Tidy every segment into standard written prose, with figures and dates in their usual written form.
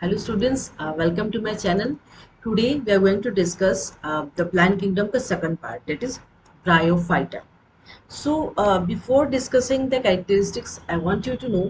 Hello students, welcome to my channel. Today we are going to discuss the plant kingdom का second part, that is Bryophyta. So before discussing the characteristics, I want you to know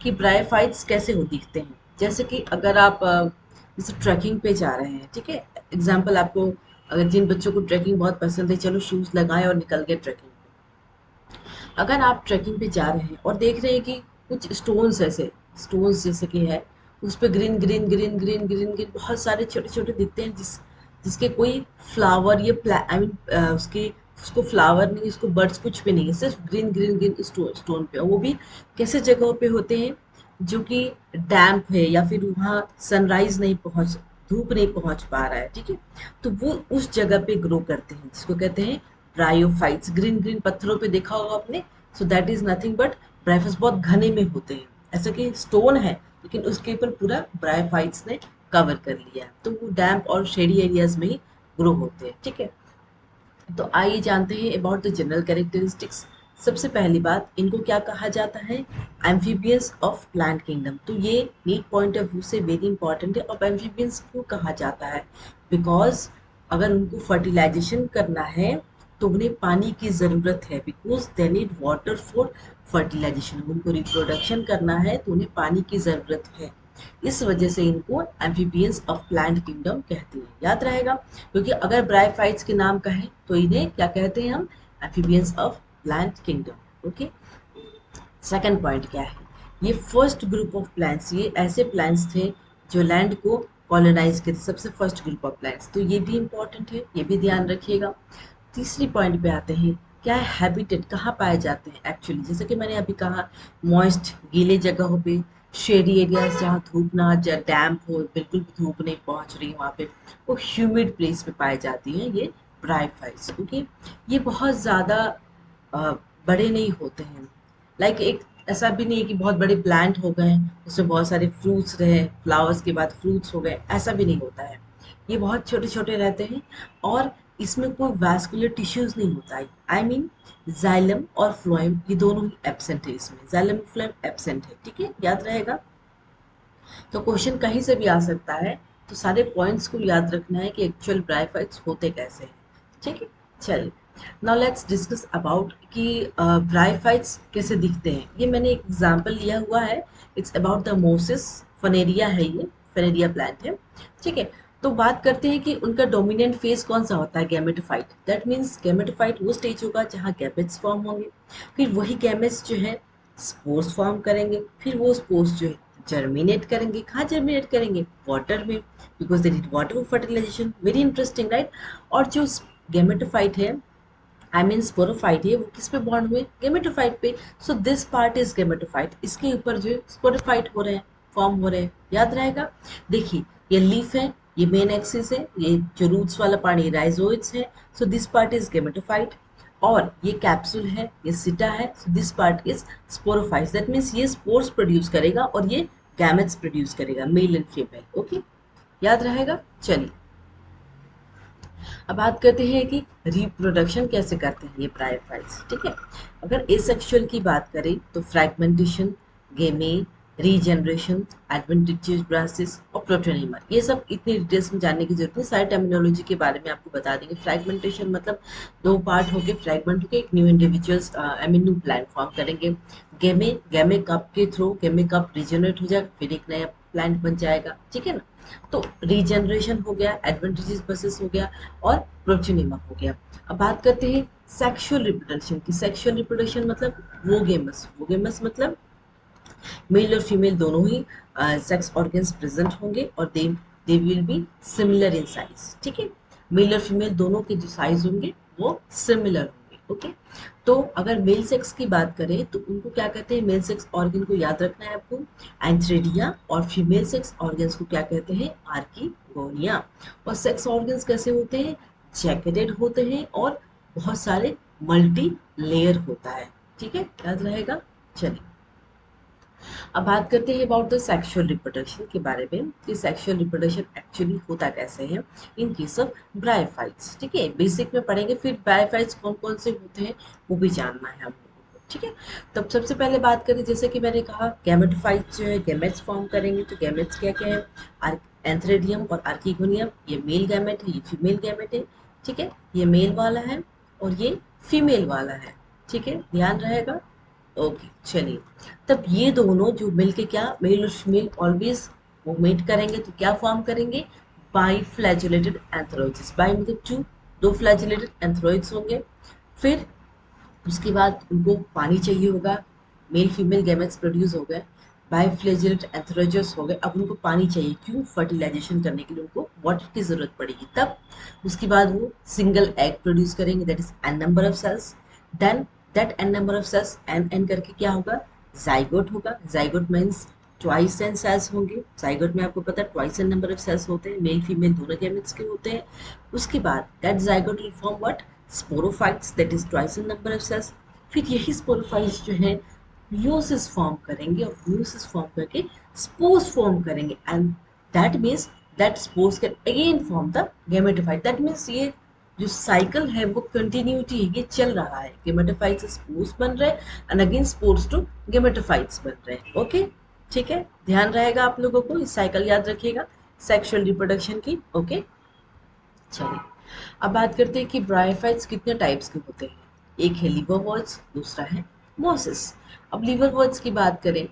कि bryophytes कैसे हो दिखते हैं. जैसे कि अगर आप जैसे ट्रैकिंग पे जा रहे हैं, ठीक है. एग्जाम्पल आपको, अगर जिन बच्चों को ट्रैकिंग बहुत पसंद है, चलो शूज़ लगाएं और निकल गए ट्रैकिंग पे. अगर आप ट्रैकिंग पे जा रहे हैं और देख रहे हैं कि कुछ स्टोन्स जैसे कि है, उस पे green green green green green green बहुत सारे छोटे छोटे दिखते हैं, जिसके कोई फ्लावर या आई मीन उसके उसको फ्लावर नहीं, उसको बर्ड्स कुछ भी नहीं है, सिर्फ ग्रीन ग्रीन ग्रीन स्टोन पे. वो भी कैसे जगहों पे होते हैं जो कि डैम्प है या फिर वहाँ सनराइज नहीं पहुँच, धूप नहीं पहुँच पा रहा है, ठीक है. तो वो उस जगह पे ग्रो करते हैं, जिसको कहते हैं ब्रायोफाइट्स. ग्रीन ग्रीन पत्थरों पे देखा होगा आपने. So that is nothing but bryophytes. बहुत घने में होते हैं, ऐसा कि स्टोन है लेकिन उसके ऊपर पूरा ब्रायोफाइट्स ने कवर कर लिया है, तो वो डैम्प और शेडी एरियाज में ही ग्रो होते हैं, ठीक है. तो आइए जानते हैं अबाउट द जनरल कैरेक्टरिस्टिक्स. सबसे पहली बात, इनको क्या कहा जाता है? Amphibians of plant kingdom. तो ये नीट पॉइंट ऑफ व्यू से वेरी इंपॉर्टेंट है. अब एम्फीबियंस क्यों कहा जाता है? बिकॉज अगर उनको फर्टिलाइजेशन करना है तो उन्हें पानी की ज़रूरत है, because they need water for fertilization. उनको रिप्रोडक्शन करना है तो उन्हें पानी की ज़रूरत है. इस वजह से इनको एम्फीबियंस ऑफ प्लांट किंगडम कहते हैं. याद रहेगा, क्योंकि अगर ब्रायोफाइट्स के नाम कहें तो इन्हें क्या कहते हैं हम? Amphibians of plant kingdom. Okay. Second point क्या है? ये फर्स्ट ग्रुप ऑफ प्लांट्स, ये ऐसे प्लांट्स थे जो लैंड को कॉलोनाइज करते, सबसे फर्स्ट ग्रुप ऑफ प्लांट्स. तो ये भी इंपॉर्टेंट है, ये भी ध्यान रखिएगा. तीसरी पॉइंट पे आते हैं. क्या है हैबिटेट? कहाँ पाए जाते हैं एक्चुअली? जैसे कि मैंने अभी कहा, मॉइस्ट गीले जगहों पे, शेडी एरियाज जहाँ धूप ना, डैम्प हो, बिल्कुल भी धूप नहीं पहुँच रही वहाँ पे, वो ह्यूमिड प्लेस पे पाई जाती हैं ये ब्रायोफाइट्स. ओके. ये बहुत ज़्यादा बड़े नहीं होते हैं. लाइक एक ऐसा भी नहीं है कि बहुत बड़े प्लांट हो गए, उसमें बहुत सारे फ्रूट्स रहे, फ्लावर्स के बाद फ्रूट्स हो गए, ऐसा भी नहीं होता है. ये बहुत छोटे छोटे रहते हैं और इसमें कोई वैस्कुलर टिश्यूज नहीं होता है. आई मीन जाइलम और फ्लोएम, ये दोनों ही एब्सेंट है इसमें. जाइलम फ्लोएम एब्सेंट है, ठीक है, याद रहेगा. तो क्वेश्चन कहीं से भी आ सकता है, तो सारे पॉइंट्स को याद रखना है कि एक्चुअल ब्रायोफाइट्स होते कैसे हैं, ठीक है. चलिए, नाउ लेट्स डिस्कस अबाउट कि ब्रायोफाइट्स कैसे दिखते हैं. ये मैंने एक एग्जांपल लिया हुआ है. इट्स अबाउट द मोसिस फनेरिया है, ये फेनेरिया प्लांट है, ठीक है. तो बात करते हैं कि उनका डोमिनेंट फेज कौन सा होता है? गैमेटोफाइट. दैट मीन्स गैमेटोफाइट वो स्टेज होगा जहाँ गैमेट्स फॉर्म होंगे, फिर वही गैमेट्स जो है स्पोर्स फॉर्म करेंगे, फिर वो स्पोर्स जो है जर्मिनेट करेंगे. कहाँ जर्मिनेट करेंगे? वाटर में, because they need water for fertilization. Very interesting, right. और जो गैमेटोफाइट है, आई मीन स्पोरोफाइट है, वो किस पे बॉन्ड हुए? गैमेटोफाइट पे. So this part is gametophyte. इसके ऊपर जो है स्पोरोफाइट हो रहे हैं, फॉर्म हो रहे हैं. याद रहेगा. देखिए, ये लीफ है, ये मेन एक्सिस है, ये जो रूट्स वाला पार्ट ये राइजोइड्स है. So this part is gametophyte. और ये कैप्सूल है, ये सिटा है. So this part is sporophyte. That means ये स्पोर्स प्रोड्यूस करेगा और ये गैमेट्स प्रोड्यूस करेगा, मेल एंड फीमेल. ओके, याद रहेगा. चलिए, अब बात करते हैं कि रिप्रोडक्शन कैसे करते हैं ये ब्रायोफाइट्स, ठीक है. अगर एसेक्सुअल की बात करें तो फ्रैगमेंटेशन, गेमे, रीजनरेशन, एडवेंटिशियस ब्रासिस और प्रोटोनिमर, ये सब इतनी डिटेल्स में जानने की जरूरत नहीं. सारी टर्मिनोलॉजी के बारे में आपको बता देंगे. फ्रैगमेंटेशन मतलब दो पार्ट होके फ्रैगमेंट होके एक new individuals I mean new plant form करेंगे. गेमे, गेमे कप के थ्रू गेमे कप रीजनरेट हो जाएगा, फिर एक नया प्लांट बन जाएगा, ठीक है ना. तो रीजनरेशन हो गया, एडवेंटिशियस ब्रासिस हो गया और प्रोटोनिमा हो गया. अब बात करते हैं सेक्सुअल रिप्रोडक्शन की. सेक्सुअल रिप्रोडक्शन मतलब वोगेमस. वोगेमस मतलब मेल और फीमेल दोनों ही सेक्स ऑर्गन्स प्रेजेंट होंगे और they will be similar in size, ठीक है. मेल और फीमेल दोनों के जो साइज होंगे वो सिमिलर होंगे. ओके. तो अगर मेल सेक्स की बात करें तो उनको क्या कहते हैं? मेल सेक्स ऑर्गन को याद रखना है आपको, एंथ्रेडिया. और फीमेल सेक्स ऑर्गन्स को क्या कहते हैं? आर्किगोनिया. और सेक्स ऑर्गन्स कैसे होते हैं? जैकेटेड होते हैं और बहुत सारे मल्टी लेयर होता है, ठीक है, याद रहेगा. चलिए, अब बात करते हैं अबाउट द सेक्सुअल रिप्रोडक्शन के बारे में कि सेक्सुअल रिप्रोडक्शन एक्चुअली होता कैसे है इन केस ऑफ ब्रायोफाइट्स, ठीक है. बेसिक में पढ़ेंगे, फिर ब्रायोफाइट्स कौन कौन से होते हैं वो भी जानना है हम लोगों को, ठीक है। तब सबसे पहले बात करें, जैसे कि मैंने कहा गैमेटोफाइट जो है गैमेट्स फॉर्म करेंगे। तो गैमेट्स क्या क्या है, एंथ्रेडियम और आर्किगोनियम, ये मेल गैमेट है, ये फीमेल गैमेट है। ठीक है, ये मेल वाला है और ये फीमेल वाला है। ठीक है, ध्यान रहेगा। ओके, चलिए। तब ये दोनों जो मिलके क्या, मेल और फीमेल ऑलवेज वो मीट करेंगे तो क्या फॉर्म करेंगे, बाई फ्लैजुलेटेड एंथ्रोइड्स। बाई मतलब टू, दो फ्लैजुलेटेड एंथ्रोइड्स होंगे। फिर उसके बाद उनको पानी चाहिए होगा, मेल फीमेल गैमेट्स प्रोड्यूस हो गए, बाइफ्लेजिलेट एंथ्रोजस हो गए। अब उनको पानी चाहिए, क्यों, फर्टिलाइजेशन करने के लिए उनको वाटर की जरूरत पड़ेगी। तब उसके बाद वो सिंगल एग प्रोड्यूस करेंगे, that is N number of cells. Then that n number of cells n n करके क्या होगा, जाइगोट होगा। Zygote means twice n cells होंगे। जाइगोट में आपको पता है twice n number of cells होते हैं, मेल फीमेल दोनों गैमेट्स के होते हैं। उसके बाद that zygote will form what, sporophytes, that is twice n number of cells. फिर यही स्पोरोफाइट्स जो है म्यूसिस फॉर्म करेंगे और म्यूसिस फॉर्म करके स्पोर्स फॉर्म करेंगे, and that means that spores can again form the gametophyte. That means ये जो साइकिल है वो कंटिन्यूटी है, ये चल रहा है। गेमेटोफाइट से स्पोर्स बन रहे हैं and again spores to gametophytes बन रहे हैं। ओके, ठीक है, ध्यान रहेगा आप लोगों को, इस साइकिल याद रखिएगा सेक्सुअल रिप्रोडक्शन की। ओके, चलिए। अब बात करते हैं कि ब्रायोफाइट्स कितने टाइप्स के होते हैं। एक है लिवरवर्ट्स, दूसरा है मोसिस। अब लिवरवर्ट्स की बात करें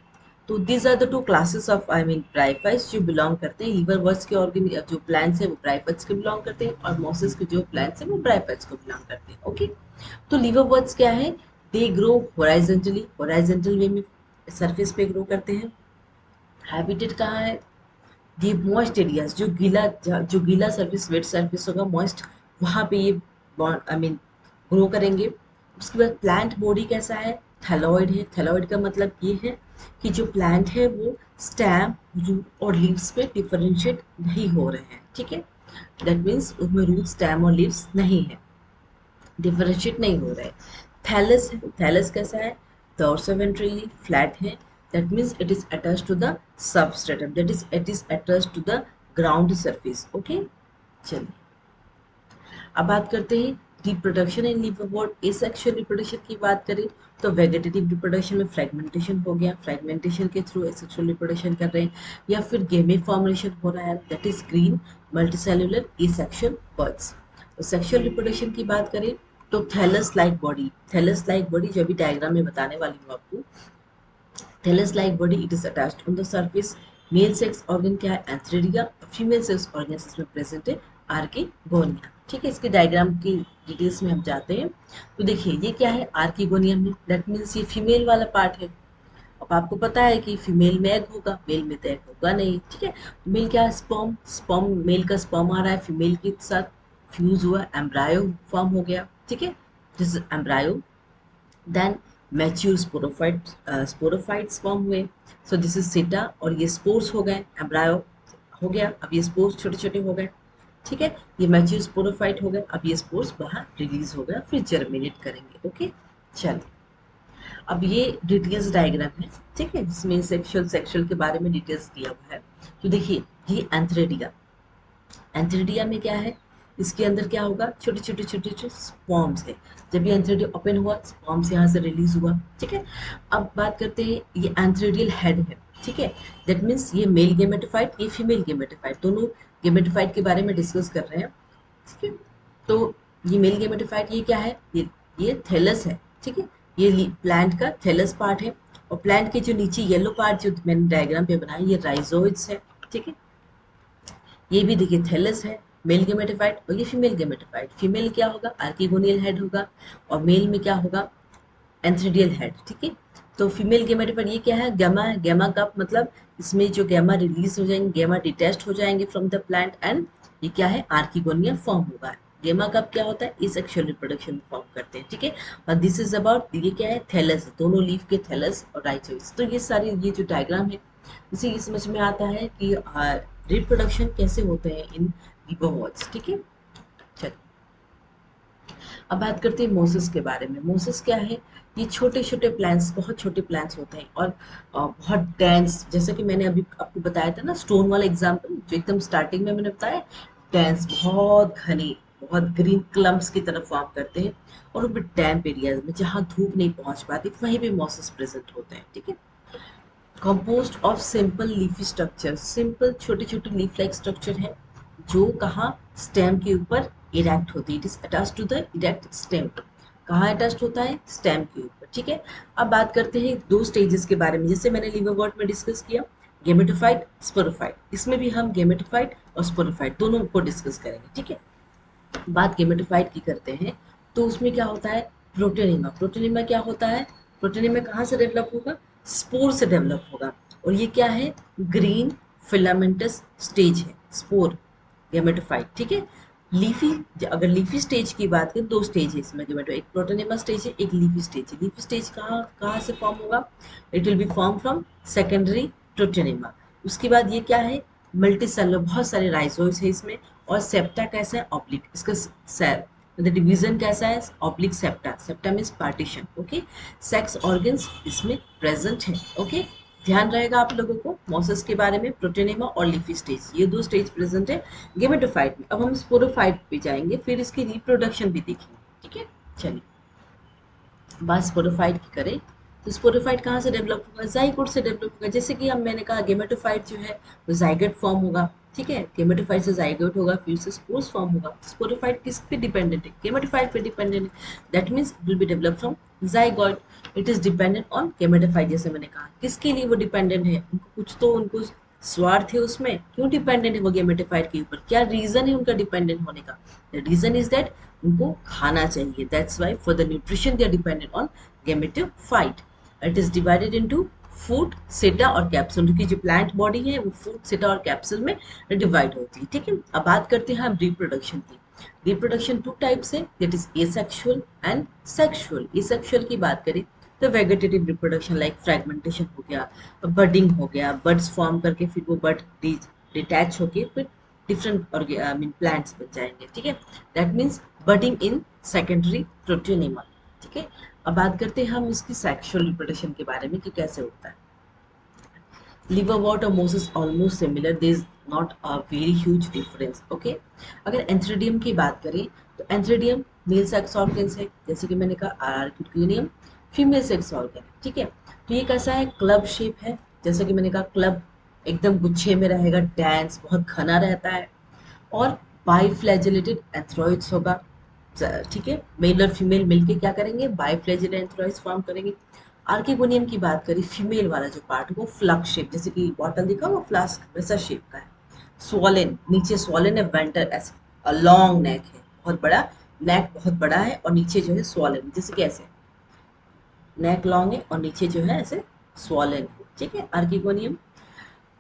तो these are the two classes of I mean bryophytes जो बिलोंग करते हैं। लिवरवर्ट्स के ऑर्गेन जो प्लांट्स है वो ब्रायोफाइट्स के बिलोंग करते हैं, और मोसिस के जो प्लांट्स है वो ब्रायोफाइट्स को बिलोंग करते हैं। ओके, तो लिवरवर्ट्स क्या है, दे ग्रो होराइजेंटली, होराइजेंटल वे में सरफेस पे ग्रो करते हैं। हैबिटेट कहाँ है, ये मॉइस्ट एरियाज, जो गीला सरफेस, वेट सरफेस होगा मॉइस्ट, वहाँ पे ये आई मीन ग्रो करेंगे। उसके बाद प्लांट बॉडी कैसा है, थैलॉइड है। थैलॉइड का मतलब ये है कि जो प्लांट है वो स्टेम, रूट और लीव्स पे डिफरेंशिएट नहीं हो रहे हैं। ठीक है, दैट मीन्स उसमें रूट, स्टेम और लीव्स नहीं है, डिफरेंशिएट नहीं हो रहे। थैलस है, थैलस कैसा है, डोर्सोवेंट्रली फ्लैट है। That means it is attached to the substratum, that is it is attached to the ground surface. Okay, चलिए। अब बात करते हैं reproduction in liverwort. Asexual reproduction की बात करें तो वेगेटेटिव रिप्रोडक्शन में फ्रेगमेंटेशन हो गया, फ्रेगमेंटेशन के थ्रू एसेक्सुअल रिप्रोडक्शन कर रहे हैं, या फिर गेमे फॉर्मेशन हो रहा है, that is green multicellular asexual buds. तो सेक्सुअल रिप्रोडक्शन की बात करें तो thallus like body, thallus like body जो भी डायग्राम में बताने वाली हूँ आपको, thallus like body, it is attached on the surface. Male sex organ क्या है, एंथ्रेडिया। फीमेल सेक्स ऑर्गन इसमें प्रेजेंट है, आर्किगोनिया। ठीक है, इसके डायग्राम की डिटेल्स में हम जाते हैं। तो देखिए ये क्या है, आर्किगोनियम है, दैट मीन्स ये फीमेल वाला पार्ट है। अब आपको पता है कि फीमेल में एग होगा, मेल में तो एग होगा नहीं। ठीक है, मेल क्या है, स्पर्म, स्पर्म मेल का स्पर्म आ रहा है, फीमेल के साथ फ्यूज हुआ, एम्ब्रायो फॉर्म हो गया। ठीक है, this is embryo. Then mature sporophytes form हुए। सो दिस इज सीटा, और ये स्पोर्स हो गए, एम्ब्रायो हो गया, अब ये स्पोर्स छोटे छोटे हो गए। ठीक है, ये मैच्योर स्पोरोफाइट हो गए, अब ये स्पोर्स बाहर रिलीज हो गया, फिर जर्मिनेट करेंगे। ओके, चलो। अब ये डिटेल्स डायग्राम है, ठीक है, जिसमें सेक्सुअल के बारे में डिटेल्स दिया हुआ है। तो देखिए ये एंथ्रेडिया, एंथ्रेडिया में क्या है, इसके अंदर क्या होगा, छोटे छोटे छोटे छोटे स्पॉर्म्स है। जब ये एंथ्रेडिया ओपन हुआ, स्पॉर्म्स यहाँ से रिलीज हुआ। ठीक है, अब बात करते हैं, ये एंथ्रेडियल हेड है। ठीक है, दैट मीन्स ये मेल गेमेटोफाइट, ये फीमेल गेमेटोफाइट, दोनों गेमेटोफाइट के बारे में डिस्कस कर रहे हैं। ठीक है, तो ये मेल गेमेटोफाइट, ये क्या है, ये थैलस है। ठीक है, ये प्लांट का थैलस पार्ट है, और प्लांट के जो नीचे येलो पार्ट जो मैंने डायग्राम पे बनाया, ये राइजोइड्स है। ठीक है, ये भी देखिए थैलस है, मेल गेमेटोफाइट, और ये फीमेल गेमेटोफाइट। फीमेल क्या होगा, आर्किगोनियल हेड होगा, और मेल में क्या होगा, एंथ्रेडियल हेड। ठीक है, तो फीमेल गेमेटोफाइट ये क्या है, गैमा है। गैमा का मतलब इसमें जो गैमा रिलीज हो जाएंगे, गैमा डिटैच्ड हो जाएंगे फ्रॉम द प्लांट, एंड ये क्या है, आर्किगोनिया फॉर्म होगा। गेमा कब क्या होता है, इसेक्सुअल रिप्रोडक्शन फॉर्म करते हैं। ठीक है, और दिस इज अबाउट, ये क्या है, थैलस, दोनों लीफ के थैलस और राइजोइड्स। तो ये सारी ये जो डायग्राम है, इसे ये समझ में आता है कि रिप्रोडक्शन कैसे होते हैं इन लिवरवॉर्ट्स। ठीक है, चलिए। अब बात करते हैं मोसेस के बारे में। मोसेस क्या है, ये छोटे छोटे प्लांट्स, बहुत छोटे प्लांट्स होते हैं, और बहुत डेंस, जैसे कि मैंने अभी आपको बताया था ना, स्टोन वाला एग्जाम्पल जो एकदम स्टार्टिंग में मैंने बताया, डेंस, बहुत घने, बहुत ग्रीन क्लम्प्स की तरह फॉर्म करते हैं, और वो डैम्प एरियाज में जहाँ धूप नहीं पहुंच पाती वहीं पे मॉसेस प्रेजेंट होते हैं, ठीक है। Compost of simple leafy structure, simple छोटे छोटे लीफ लाइक स्ट्रक्चर है जो कहाँ स्टेम के ऊपर इरेक्ट होती है, it is attach to the erect stem. कहाँ अटैच होता है, स्टेम के ऊपर, ठीक है। अब बात करते हैं दो स्टेजेस के बारे में, जैसे मैंने लिवरवॉर्ट में डिस्कस किया, गेमेटोफाइट, स्पोरोफाइट, इसमें भी हम गेमेटोफाइट और स्पोरोफाइट दोनों को डिस्कस करेंगे, ठीक है। बात गेमेटोफाइट की करते हैं, तो उसमें क्या होता है, प्रोटोनिमा। प्रोटोनिमा क्या होता है, प्रोटोनिमा कहाँ से डेवलप होगा, स्पोर से डेवलप होगा, और ये क्या है, ग्रीन फिलामेंटस स्टेज है स्पोर गेमेटोफाइट, ठीक है। लीफी, अगर लीफी स्टेज की बात करें, दो स्टेज है इसमें गेमेटो, एक प्रोटोनिमा स्टेज है, एक लीफी स्टेज है। लीफी स्टेज कहाँ कहाँ से फॉर्म होगा, it will be form from secondary protonema. उसके बाद ये क्या है, मल्टी सेलुलर, बहुत सारे राइजोइड्स है इसमें, और सेप्टा कैसा है, ऑब्लिक, इसका मतलब डिवीजन कैसा है, oblique septa, septa means partition, okay. Sex organs इसमें प्रेजेंट है, ओके। ध्यान रहेगा आप लोगों को मोसेस के बारे में, प्रोटोनिमा और लीफी स्टेज, ये दो स्टेज प्रेजेंट है गेमेटोफाइट में। अब हम स्पोरोफाइट पे जाएंगे, फिर इसकी रिप्रोडक्शन भी देखेंगे, ठीक है। चलिए बात स्पोरोफाइट की करें, तो स्पोरोफाइट कहाँ से डेवलप होगा, जाइगोट से डेवलप होगा। जैसे कि हम मैंने कहा गेमेटोफाइट जो है वो जाइगोट फॉर्म होगा, ठीक है। गेमेटोफाइट से जाइगोट होगा, फिर से स्पोर्स फॉर्म होगा। स्पोरोफाइट किस पे डिपेंडेंट है, गेमेटोफाइट पे डिपेंडेंट है, that means it will be develop from zygote, it is dependent on gametophyte. जैसे मैंने कहा किसके लिए वो डिपेंडेंट है, उनको कुछ तो उनको स्वार्थ है उसमें, क्यों डिपेंडेंट है वो गेमेटोफाइट के ऊपर, क्या रीजन है उनका डिपेंडेंट होने का, द रीजन इज दैट उनको खाना चाहिए, that's why for the nutrition they are dependent on gametophyte. It is divided into foot, seta और कैप्सूल, उनकी जो प्लांट बॉडी है वो फूड, सेटा और कैप्सूल में डिवाइड होती है, ठीक है। अब बात करते हैं हम रिप्रोडक्शन की। रिप्रोडक्शन टू टाइप्स है, that is asexual and sexual. Asexual की बात करें तो वेगेटेटिव रिप्रोडक्शन लाइक फ्रेगमेंटेशन हो गया, बडिंग हो गया, बड्स फॉर्म करके फिर वो बड डिटैच होके फिर डिफरेंट और आई मीन प्लांट्स बन जाएंगे, ठीक है। That means budding in secondary protonema, ठीक है। अब बात करते हैं हम इसकी सेक्सुअल रिप्रोडक्शन के बारे में कि कैसे होता है। liverwort और mosses almost similar, there is not a very huge difference, okay. अगर एंथ्रेडियम की बात करें तो एंथ्रेडियम मेल सेक्स ऑर्गन्स है, जैसे कि मैंने कहा आर्किडियम फीमेल सेक्स ऑर्गन, ठीक है। तो ये कैसा है, क्लब शेप है, जैसे कि मैंने कहा क्लब एकदम गुच्छे में रहेगा, डांस बहुत घना रहता है, और बाइफ्लैजिलेटेड एंथ्रॉइड्स होगा, ठीक है। मेल और फीमेल मिलके क्या करेंगे, बाइफ्लैजिलेटेड एंथ्रॉइड्स फॉर्म करेंगे। आर्किगोनियम की बात करें, फीमेल वाला जो पार्ट वो फ्लक्स शेप, जैसे कि बॉटल दिखा वो फ्लास्क वैसा शेप का है। स्वॉलेन, नीचे स्वॉलेन है, वेंटर ऐसे लॉन्ग नेक है, बहुत बड़ा नेक, बहुत बड़ा है, और नीचे जो है स्वॉलेन, जैसे कि ऐसे नेक लॉन्ग है और नीचे जो है ऐसे स्वॉलेन है, ठीक है, आर्किगोनियम।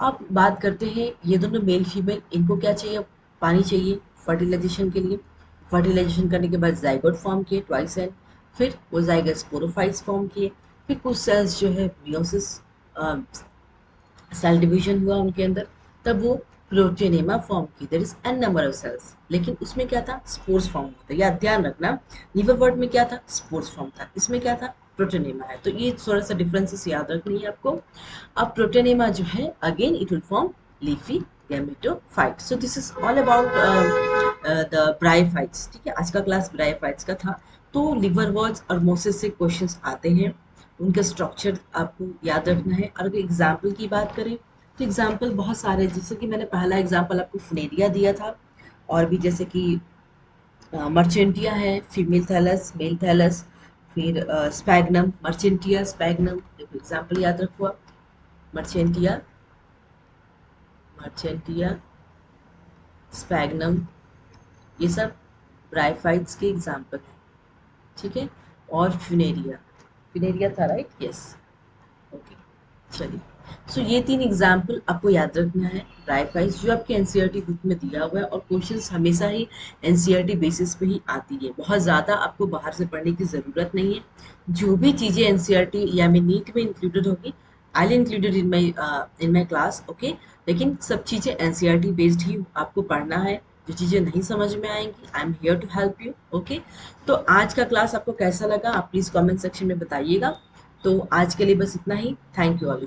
अब बात करते हैं ये दोनों मेल फीमेल, इनको क्या चाहिए, पानी चाहिए फर्टिलाइजेशन के लिए। फर्टिलाइजेशन करने के बाद जाइगोट फॉर्म किए ट्वाइस एंड, फिर वो जाइगोट स्पोरोफाइट्स फॉर्म किए, फिर कुछ सेल्स जो है मियोसिस, सेल डिवीजन हुआ उनके अंदर, तब वो प्रोटोनेमा फॉर्म की, there is N number of cells, लेकिन उसमें क्या था, स्पोर्स फॉर्म होता है, या ध्यान रखना लिवरवर्ट में क्या था, स्पोर्स फॉर्म था, इसमें क्या था, प्रोटोनेमा है, तो ये थोड़ा सा डिफरेंसेस याद रखनी है आपको। अब प्रोटोनेमा जो है again it will form leafy gametophyte. So this is all about the bryophytes, ठीक है। आज का क्लास ब्रायोफाइट्स का था। तो लिवरवर्ट्स और मोसेस से क्वेश्चंस आते हैं, उनका स्ट्रक्चर आपको याद रखना है। और अगर एग्जाम्पल की बात करें तो एग्जाम्पल बहुत सारे, जैसे कि मैंने पहला एग्जाम्पल आपको फुनेरिया दिया था, और भी जैसे कि मर्चेंटिया है, फीमेल थैलस, मेल थैलस, फिर स्पैग्नम, मर्चेंटिया स्पैग्नम, देखो एग्जाम्पल याद रखो आप, मर्चेंटिया, मर्चेंटिया स्पैग्नम, ये सब ब्रायोफाइट्स के एग्जाम्पल हैं, ठीक है। और फ्यूनेरिया, फ्यूनेरिया था राइट, यस, ओके। चलिए, सो ये तीन एग्जाम्पल आपको याद रखना है ब्रायोफाइट्स, जो आपके एनसीईआरटी बुक में दिया हुआ है, और क्वेश्चंस हमेशा ही एनसीईआरटी बेसिस पे ही आती है, बहुत ज़्यादा आपको बाहर से पढ़ने की ज़रूरत नहीं है। जो भी चीज़ें एनसीईआरटी या में नीट में इंक्लूडेड होगी, I will included in my class, okay. लेकिन सब चीज़ें एनसीईआरटी बेस्ड ही आपको पढ़ना है, जो चीज़ें नहीं समझ में आएंगी I am here to help you, okay. तो आज का क्लास आपको कैसा लगा, आप प्लीज़ कमेंट सेक्शन में बताइएगा। तो आज के लिए बस इतना ही, थैंक यू ऑल।